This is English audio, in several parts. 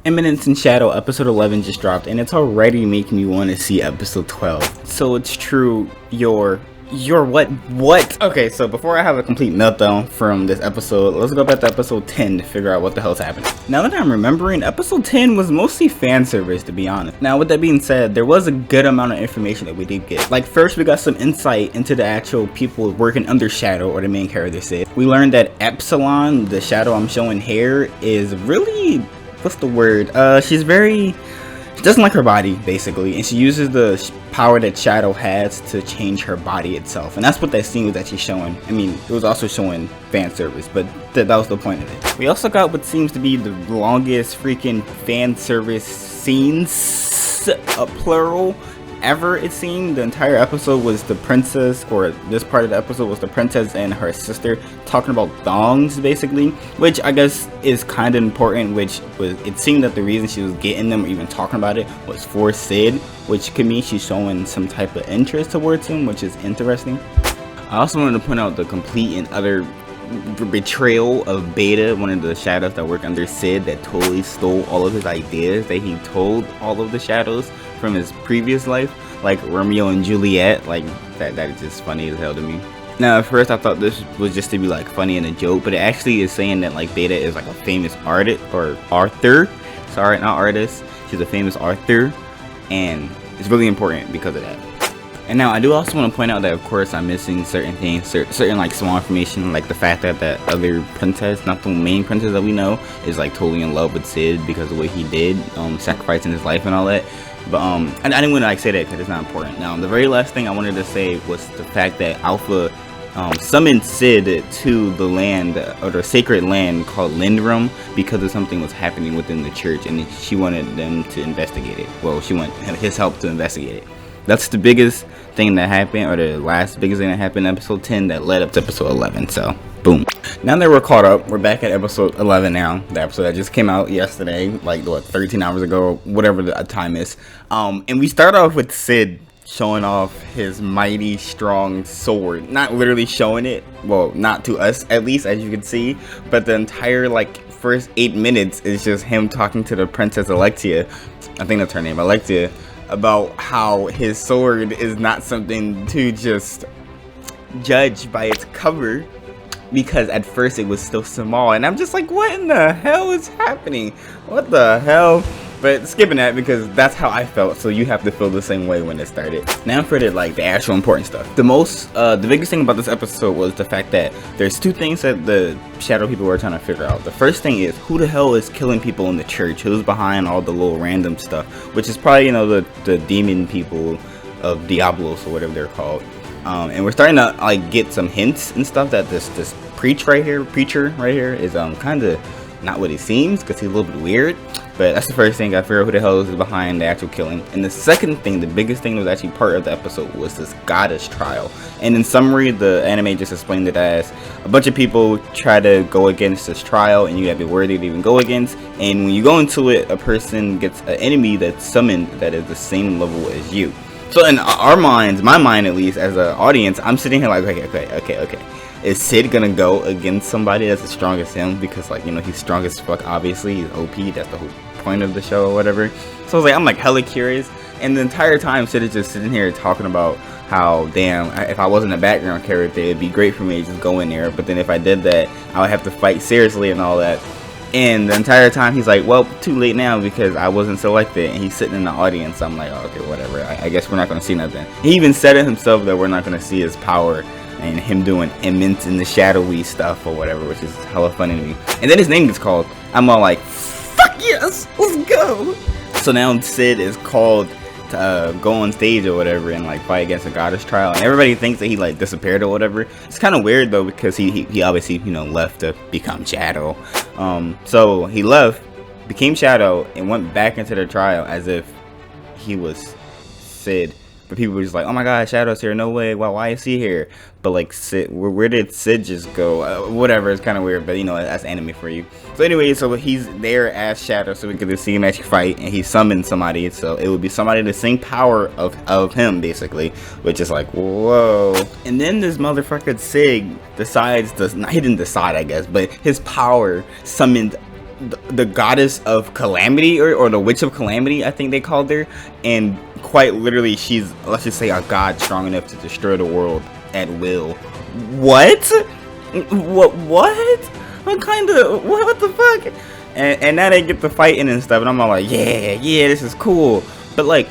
Eminence and Shadow episode 11 just dropped, and it's already making me want to see episode 12. So it's true, your what? Okay, so before I have a complete meltdown from this episode, let's go back to episode 10 to figure out what the hell's happening. Now that I'm remembering, episode 10 was mostly fan service, to be honest. Now with that being said, there was a good amount of information that we did get. Like first we got some insight into the actual people working under Shadow, or the main character Sid. We learned that Epsilon, the Shadow I'm showing here, is really, what's the word? She doesn't like her body, basically, and she uses the power that Shadow has to change her body itself, and that's what that scene was actually showing. I mean, it was also showing fan service, but that was the point of it. We also got what seems to be the longest freaking fan service scenes, plural, ever. It seemed the entire episode was the princess, or this part of the episode was the princess and her sister talking about thongs, basically, which I guess is kind of important, which was, it seemed that the reason she was getting them or even talking about it was for Sid, which could mean she's showing some type of interest towards him, which is interesting. I also wanted to point out the complete and utter betrayal of Beta, one of the shadows that work under Sid, that totally stole all of his ideas that he told all of the shadows from his previous life, like Romeo and Juliet. Like that is just funny as hell to me. Now at first I thought this was just to be like funny and a joke, but it actually is saying that like Beta is like a famous artist, or Arthur, sorry, not artist, she's a famous Arthur, and it's really important because of that. And now I do also want to point out that of course I'm missing certain things, certain like small information, like the fact that that other princess, not the main princess that we know, is like totally in love with Sid because of the way he did, sacrificing his life and all that. But I didn't want to like say that because it's not important. Now the very last thing I wanted to say was the fact that Alpha summoned Sid to the land, or the sacred land called Lindrum, because of something was happening within the church, and she wanted them to investigate it. Well, she wanted his help to investigate it. That's the biggest thing that happened, or the last biggest thing that happened in episode 10 that led up to episode 11. So boom, now that we're caught up, we're back at episode 11 now, the episode that just came out yesterday, like what, 13 hours ago, whatever the time is. And we start off with Sid showing off his mighty strong sword, not literally showing it, well, not to us at least, as you can see, but the entire like first 8 minutes is just him talking to the princess Alexia, I think that's her name, Alexia, about how his sword is not something to just judge by its cover, because at first it was still small, and I'm just like, what in the hell is happening? What the hell? But skipping that because that's how I felt, so you have to feel the same way when it started. Now for the like the actual important stuff. The biggest thing about this episode was the fact that there's two things that the shadow people were trying to figure out. The first thing is, who the hell is killing people in the church? Who's behind all the little random stuff? Which is probably, you know, the demon people of Diablos or whatever they're called. And we're starting to like get some hints and stuff that this preacher right here is kind of not what he seems, because he's a little bit weird. But that's the first thing. I figure out who the hell is behind the actual killing. And the second thing, the biggest thing that was actually part of the episode, was this goddess trial. And in summary, the anime just explained it as a bunch of people try to go against this trial, and you gotta be worthy to even go against. And when you go into it, a person gets an enemy that's summoned that is the same level as you. So in our minds, my mind at least, as an audience, I'm sitting here like, okay. Is Sid gonna go against somebody that's as strong as him? Because, like, you know, he's strong as fuck, obviously. He's OP, that's the whole point of the show or whatever. So I was like, I'm like hella curious. And the entire time, Sid is just sitting here talking about how, damn, if I wasn't a background character, it'd be great for me to just go in there. But then if I did that, I would have to fight seriously and all that. And the entire time he's like, well, too late now because I wasn't selected. And he's sitting in the audience. I'm like, oh, okay, whatever. I guess we're not going to see nothing. He even said it himself that we're not going to see his power and him doing immense and the shadowy stuff or whatever, which is hella funny to me. And then his name gets called. I'm all like, fuck yes, let's go. So now Sid is called to go on stage or whatever and like fight against a goddess trial, and everybody thinks that he like disappeared or whatever. It's kind of weird though, because he obviously, you know, left to become Shadow. So he left, became Shadow, and went back into the trial as if he was Sid. But people were just like, oh my god, Shadow's here, no way, why is he here? But like, Sid, where did Sid just go? Whatever, it's kind of weird, but you know, that's anime for you. So anyway, so he's there as Shadow, so we get to see him actually fight, and he summoned somebody, so it would be somebody the same power of him, basically, which is like, whoa. And then this motherfucker Sid decides to, he didn't decide, I guess, but his power summoned the goddess of calamity, or the witch of calamity, I think they called her. And quite literally, she's, let's just say, a god strong enough to destroy the world at will. What? What kind of, what the fuck? And now they get to fighting and stuff, and I'm all like, yeah, this is cool. But like,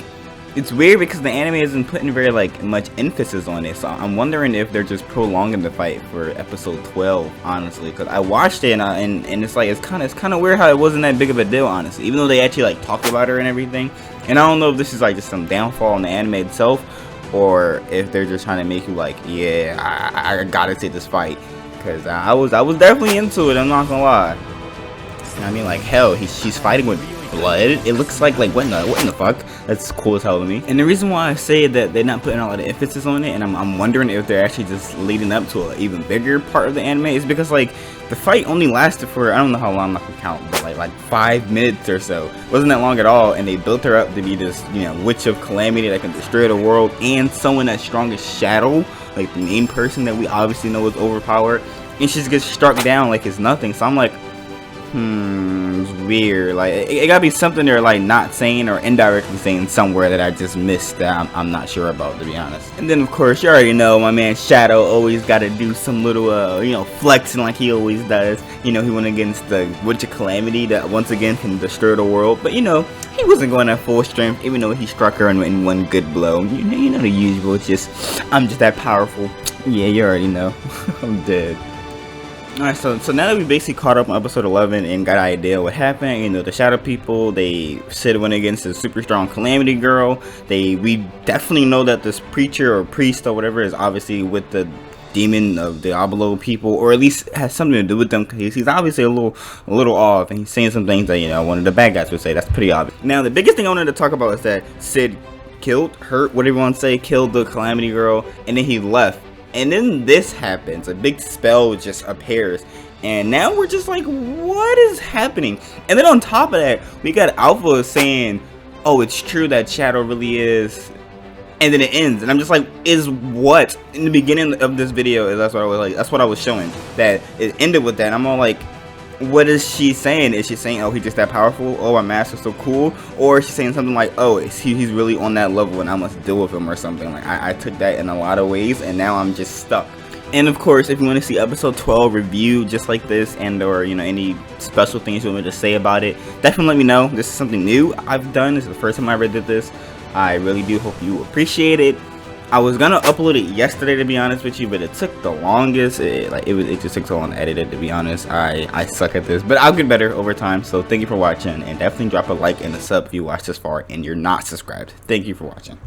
it's weird because the anime isn't putting very like much emphasis on it, so I'm wondering if they're just prolonging the fight for episode 12, honestly. Because I watched it and it's like, it's kind of weird how it wasn't that big of a deal, honestly, even though they actually like talked about her and everything. And I don't know if this is like just some downfall in the anime itself, or if they're just trying to make you like, yeah, I gotta see this fight, because I was definitely into it, I'm not gonna lie. And I mean, like, hell, she's fighting with blood. It looks like what in the fuck? That's cool as hell to me. And the reason why I say that they're not putting a lot of emphasis on it, and I'm wondering if they're actually just leading up to an even bigger part of the anime, is because like the fight only lasted for, I don't know how long, I'm not gonna count, but like 5 minutes or so. It wasn't that long at all, and they built her up to be this, you know, witch of calamity that can destroy the world, and someone as strong as Shadow, like the main person that we obviously know is overpowered, and she just gets struck down like it's nothing. So I'm like, it's weird. Like, it gotta be something they're like not saying or indirectly saying somewhere that I just missed that I'm not sure about, to be honest. And then of course, you already know my man Shadow always gotta do some little you know, flexing like he always does. You know, he went against the Witch of Calamity that once again can destroy the world, but you know, he wasn't going at full strength, even though he struck her in one good blow. You know the usual. It's just, I'm just that powerful. Yeah, you already know. I'm dead. Alright, so now that we basically caught up on episode 11 and got an idea what happened, you know, the Shadow people, they said went against the super strong Calamity girl. We definitely know that this preacher or priest or whatever is obviously with the demon of Diablo people, or at least has something to do with them, because he's obviously a little off, and he's saying some things that, you know, one of the bad guys would say. That's pretty obvious. Now, the biggest thing I wanted to talk about is that Sid hurt, whatever you want to say, killed the Calamity girl, and then he left. And then this happens, a big spell just appears, and now we're just like, what is happening? And then on top of that, we got Alpha saying, oh, it's true that Shadow really is, and then it ends, and I'm just like, is what? In the beginning of this video, that's what I was showing, that it ended with that, and I'm all like, what is she saying? Is she saying, oh, he's just that powerful? Oh, my master's so cool? Or is she saying something like, oh, he's really on that level and I must deal with him or something? Like, I took that in a lot of ways, and now I'm just stuck. And of course, if you want to see episode 12 review just like this, and or, you know, any special things you want me to say about it, definitely let me know. This is something new I've done. This is the first time I ever did this. I really do hope you appreciate it. I was gonna upload it yesterday, to be honest with you, but it took the longest. It just took so long to edit it, to be honest. I suck at this, but I'll get better over time. So thank you for watching, and definitely drop a like and a sub if you watched this far and you're not subscribed. Thank you for watching.